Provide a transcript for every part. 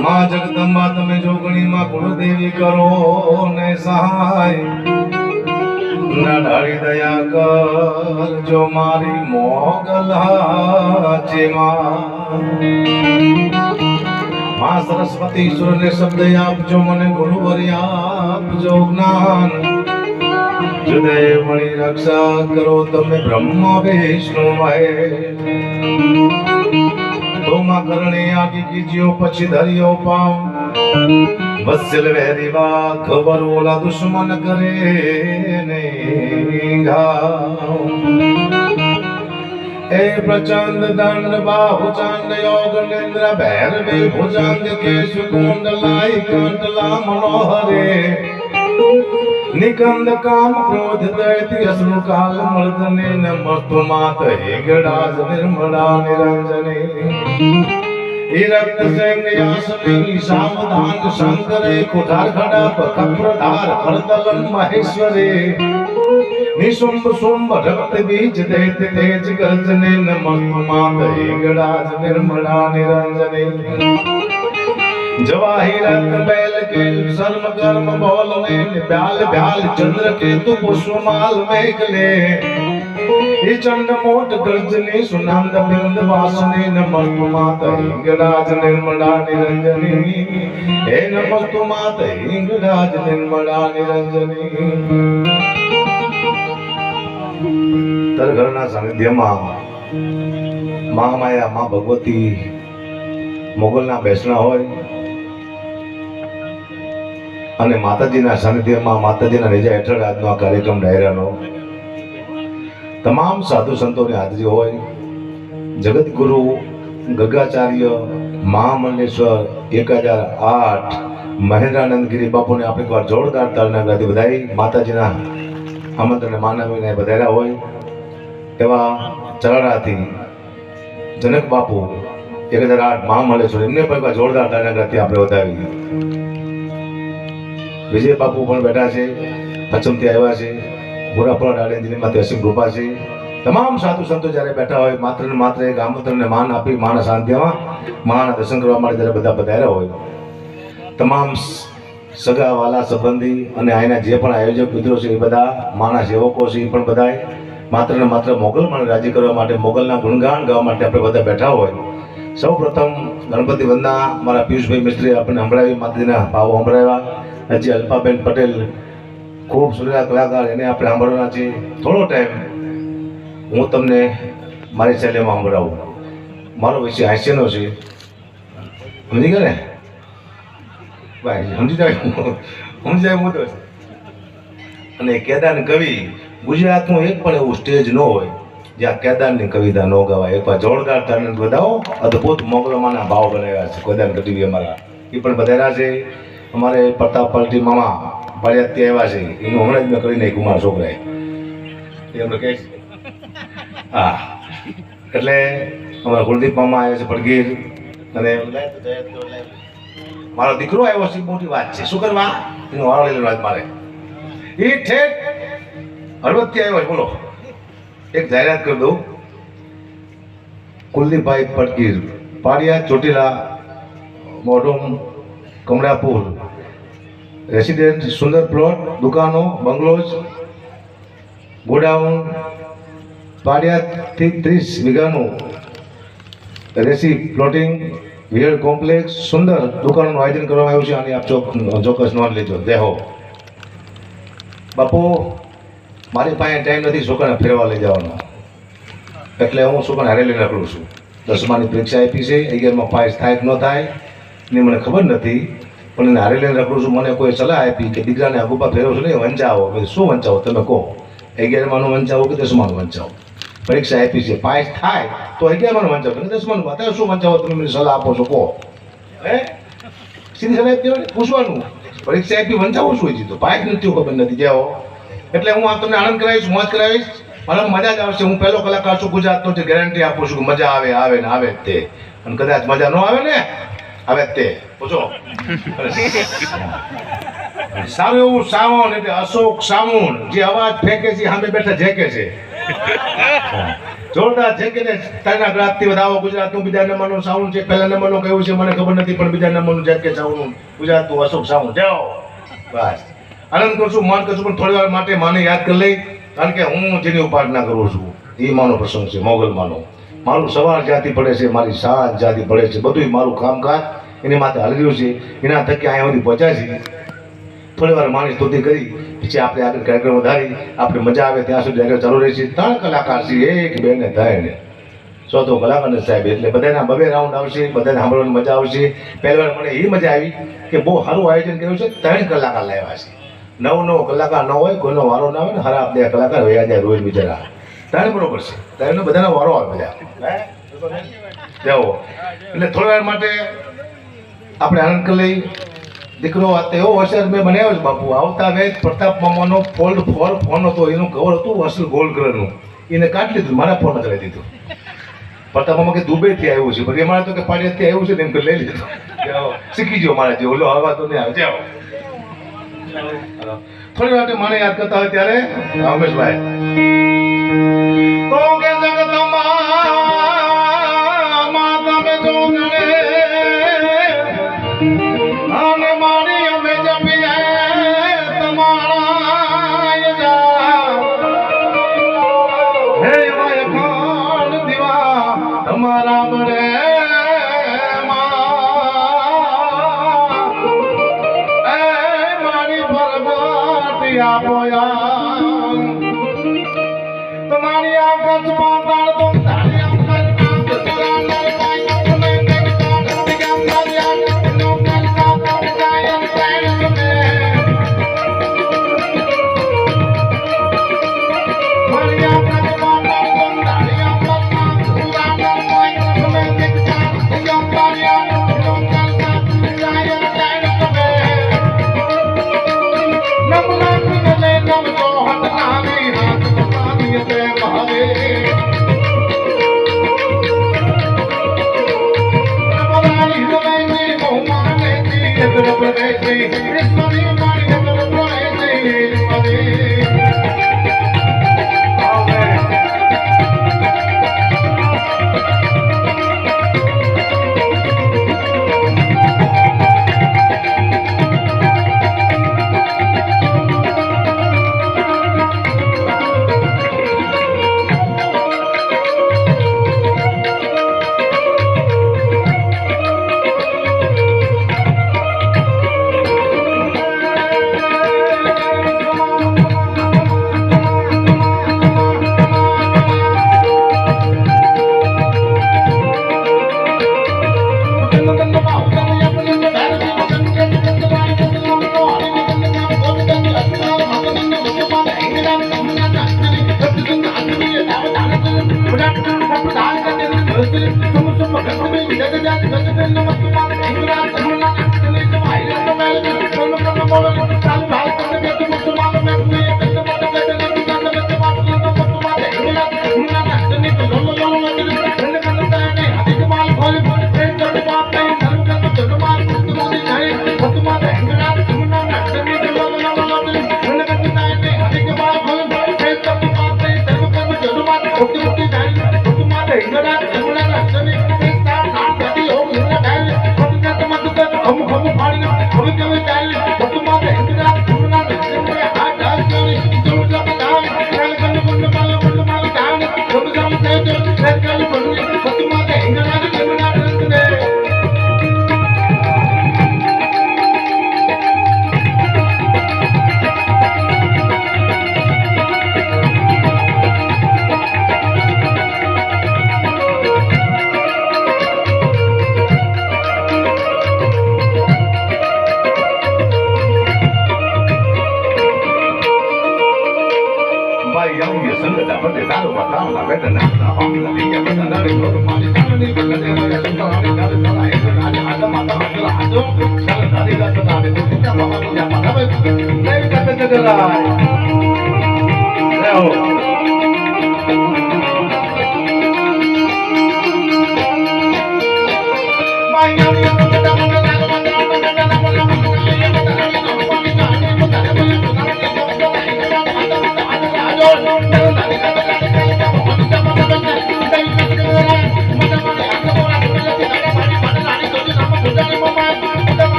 मां जगदंबा तमे जोगणी मां गुणदेवी करो ने सहाय नडारी दया कर जो मारी मोगल हाचे मां सरस्वती ईश्वर ने शब्द आपजो मने गुरुवरी आपजो ज्ञान हृदय मणि रक्षा करो तमे ब्रह्मा विष्णु महेश तो मां करणे आगे कीजियो पछी धरियो पाऊं वत्सल वेरी वा खबर ओला दुश्मन करे ने घाव ए प्रचंड दंड बाहु चांड योग निंद्र भैरवी भुजंग केश कुंडलाई कंडला मनोहरे निकंद काम क्रोध दैत्य असुर काल मर्दने नमस्तु मात हेगड़ाज निर्मला निरंजने रक्त सिंह यासनी सावधान शंकरे कुठार खड़ा कप्रधार करदलन महेश्वरे निशुंभ शुंभ रक्त बीज दैत्य तेज गर्जने नमस्तु मात हेगड़ाज निर्मला निरंजने जवाहिरत बैल के शर्म कर्म बोलने ब्याल ब्याल चंद्र के तु पुष्पमाल मेघले ये चंड मोट गर्जने सुनंद बिंद वासने नमस्तु मात हिंगराज निर्मला निरंजनी हे नमस्तु मात हिंगराज निर्मला निरंजनी तरघरना सानिध्यમાં महामाया मां भगवती મોગલના બેસણા હોય અને માતાજીના સાનિધ્યમાં માતાજીના નેજા હેઠળ આજનો આ કાર્યક્રમ ડાયરાનો તમામ સાધુ સંતોની હાજરી હોય જગતગુરુ ગર્ગાચાર્ય મહામંડલેશ્વર 1008 મહેન્દ્રાનંદગીરી બાપુને આપણે એકવાર જોરદાર તાળીના ગળાથી બધાઈ માતાજીના આમંત્રણને માનવીને વધાર્યા હોય એવા ચરણાથી જનક બાપુ 1008 મહામંડલેશ્વર એમને પણ એકવાર જોરદાર તાળીના ગળાથી આપણે વધાવી વિજય બાપુ પણ બેઠા છે પશ્ચિમથી આવ્યા છે ગોરાપુરા ડાળીની માથે અસીમ કૃપા છે તમામ સાધુ સંતો જ્યારે બેઠા હોય માત્ર ને માત્ર એક આમંત્રણને માન આપી માના શાંતિમાં માના દર્શન કરવા માટે જ્યારે બધા પધાર્યા હોય તમામ સગા વાલા સંબંધી અને અહીંના જે પણ આયોજક મિત્રો છે એ બધા માના સેવકો છે એ પણ બધાએ માત્ર ને માત્ર મોગલમાં રાજી કરવા માટે મોગલના ગુણગાન ગાવા માટે આપણે બધા બેઠા હોય સૌ પ્રથમ ગણપતિ વંદના મારા પિયુષભાઈ મિસ્ત્રી આપણને સંભળાવી માતાજીના ભાવો સંભળાવ્યા હજી અલ્પાબેન પટેલ ખૂબ સુરેલા કલાકાર એને આપણે સાંભળવાના છે થોડો ટાઈમ હું તમને મારી શૈલીમાં સંભળાવું મારો વિષય હાસ્યનો છે સમજી ગયા ને ભાઈ સમજી જાય મુદ્દો અને કેદારની કવિ ગુજરાતનું એક પણ એવું સ્ટેજ ન હોય જ્યાં કેદારની કવિતા ન ગવાય એકવાર જોરદાર તાલીમ બધાઓ અદભુત મોગલમાના ભાવ બનાવ્યા છે કેદાર કવિ અમારા એ પણ બધારા છે અમારે પ્રતાપ પલટી મામા પાળિયાદથી આવ્યા છે એનું હમણાં જ મેં કરી નાખ્યું મારા છોકરાએ એ અમને કહે છે હા એટલે અમારા કુલદીપ મામા આવ્યા છે પડગીર અને મારો દીકરો આવ્યો છે મોટી વાત છે શું કરવા એનો વારો લઈ લેવાનો મારે એ ઠેઠ હળવદથી આવ્યો છે બોલો એક જાહેરાત કરી દઉં કુલદીપભાઈ પડગીર પાળિયાદ ચોટીલા મોઢુમ કમળાપુર રેસિડેન્ટ સુંદર પ્લોટ દુકાનો બંગલોઝ ગોડાઉન પાળિયાદથી 30 વીઘાનું રેસી પ્લોટિંગ વિયર કોમ્પ્લેક્સ સુંદર દુકાનોનું આયોજન કરવામાં આવ્યું છે અને આપ ચોક્કસ નોંધ લેજો જય હો બાપુ મારી પાસે ટાઈમ નથી છોકરાને ફેરવા લઈ જવાનો એટલે હું છોકરાને હારે લઈને રખડું છું 10માની પરીક્ષા આપી છે 11માં પાસ થાય કે ન થાય એની મને ખબર નથી પણ એને હારે લઈને રખડું છું મને કોઈ સલાહ આપી કે દીકરાને અગુપા ફેરવો છો ને વંચાવો શું વંચાવો તમે કહો 11માનું વંચાવો કે 10માનું વંચાવો પરીક્ષા આપી છે, પાસ થાય તો 11 વંચાવ, 10 અત્યારે શું વંચાવો તમે મને સલાહ આપો છો કહો? હે સીધી સલાહ આપી પૂછવાનું, પરીક્ષા આપી વંચાવો શું જીતો, પાસ નથી ખબર નથી જાઓ. એટલે હું આ તમને આનંદ કરાવીશ, મોજ કરાવીશ, મને મજા જ આવશે. હું પહેલો કલાકાર છું ગુજરાતનો, જે ગેરંટી આપું છું કે મજા આવે, આવે ને આવે જ તે. અને કદાચ મજા ન આવે ને આવે જ તે પૂછો. સારું એવું સાવણ એટલે અશોક સાવણ, જે અવાજ ફેંકે છે સામે બેઠા ઝેકે છે, જોરદાર ઝેકે ને તારના ગ્રાફથી વધાવો. ગુજરાતનું બીજા નંબરનું સાવણ છે, પહેલા નંબરનું કયું છે મને ખબર નથી, પણ બીજા નંબરનું ઝેકે સાવણ ગુજરાતનું અશોક સાવણ. જાઓ બસ આનંદ કરશું, માન કરશું, પણ થોડી વાર માટે માને યાદ કરી લઈ, કારણ કે હું જેની ઉપાસના કરું છું એ માનો પ્રસંગ છે, મોગલ માનો. મારું સવાર જ્યાંથી પડે છે, મારી સાંજ જ્યાંથી પડે છે, બધું મારું કામકાજ એની માથે હાલી રહ્યું છે. એના થકી અહીંયા સુધી પહોંચ્યા છે. થોડી વાર માની સ્તુતિ કરી પછી આપણે આગળ કાર્યક્રમ વધારી, આપણે મજા આવે ત્યાં સુધી આગળ ચાલુ રહેશે. 3 કલાકાર છે, 1 2 ને 3 ને 4થો કલાકાર ને સાહેબ, એટલે બધાના 2 રાઉન્ડ આવશે, બધાને સાંભળવાની મજા આવશે. પહેલી વાર મને એ મજા આવી કે બહુ સારું આયોજન કર્યું છે, 3 કલાકાર લાવ્યા છે. 9 કલાકાર ન હોય, કોઈનો વારો ના આવે ને, ખરાબ 2 કલાકાર વયા જાય રોજ બિચારા. 3 બરોબર છે, 3 બધાનો વારો આવે બધા જાઓ. એટલે થોડી વાર માટે આપણે આનંદ કરી લઈ. દીકરો આ તો એવો હોશિયાર મેં બનાવ્યો છે બાપુ, આવતા વેત પ્રતાપ મામાનો ફોલ્ડ 4 ફોન હતો, એનું કવર હતું અસલ ગોલ્ડ કલરનું, એને કાઢી લીધું, મારા ફોન ચલાવી દીધું. પ્રતાપ મામા કે દુબઈથી આવ્યું છે, પણ અમારે તો કે પાડિયાથી આવ્યું છે ને એમ કે લઈ લીધું. શીખી ગયો મારા જે ઓલો હવા તો નહીં આવે. જાઓ થોડી વાર મને યાદ કરતા હોય ત્યારે રમેશભાઈ તો કે જગતમાં માતા જો ગણે અને મારી અમે જપીએ તમારા જા હે વાય ખાન દીવા તમારા બરે तुम्हारी आकाश पाताल तुम तारी अंबर नाम तुराना पाई तुम्हें देख पार दिगम दरिया नो कल का जायन पैर में तुम्हारी आकाश पाताल तुम तारी अंबर नाम तुराना पाई तुम्हें देख पार दिगम दरिया नो कल का जायन पैर में नमना किले नम जो हट नामी हाथ पानी पे महावे नमनाई रवेंगे मोहमाने दी इधर प्रवेशी इस मनी मारी इधर प्रवेशी इस मनी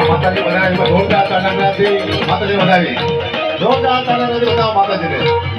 માતાજી બનાવી જોરદાર તાનાથી માતાજી બનાવી જોરદાર તાનાથી બનાવો માતાજીને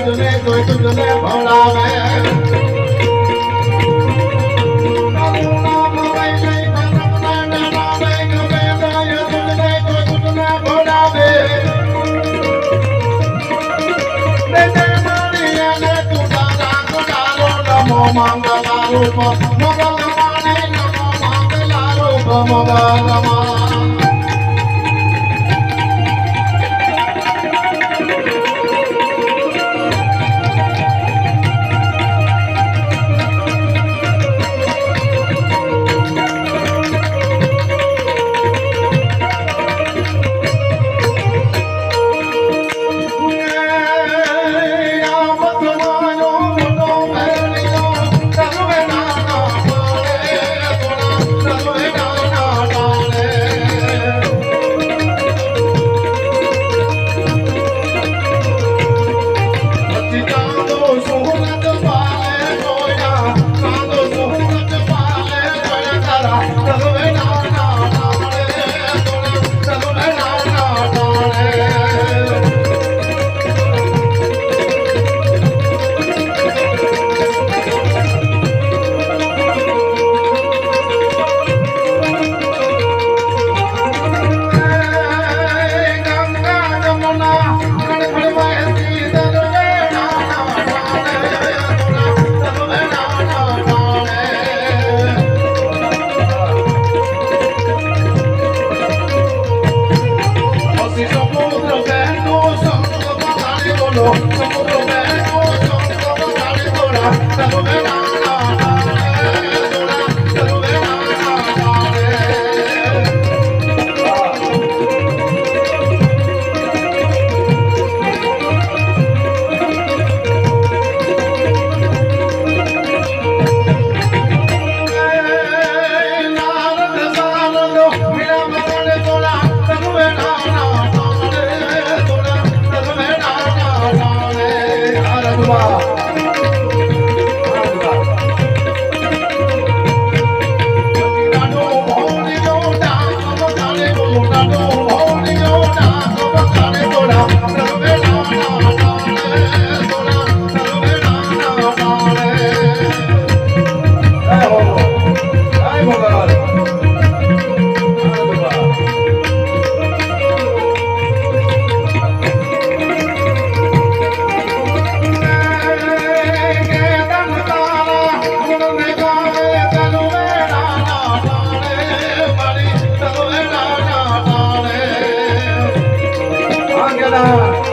तुझने भोलावे Mangala rupa, mangala mane namo mangala rupa, mangala mane. Angela.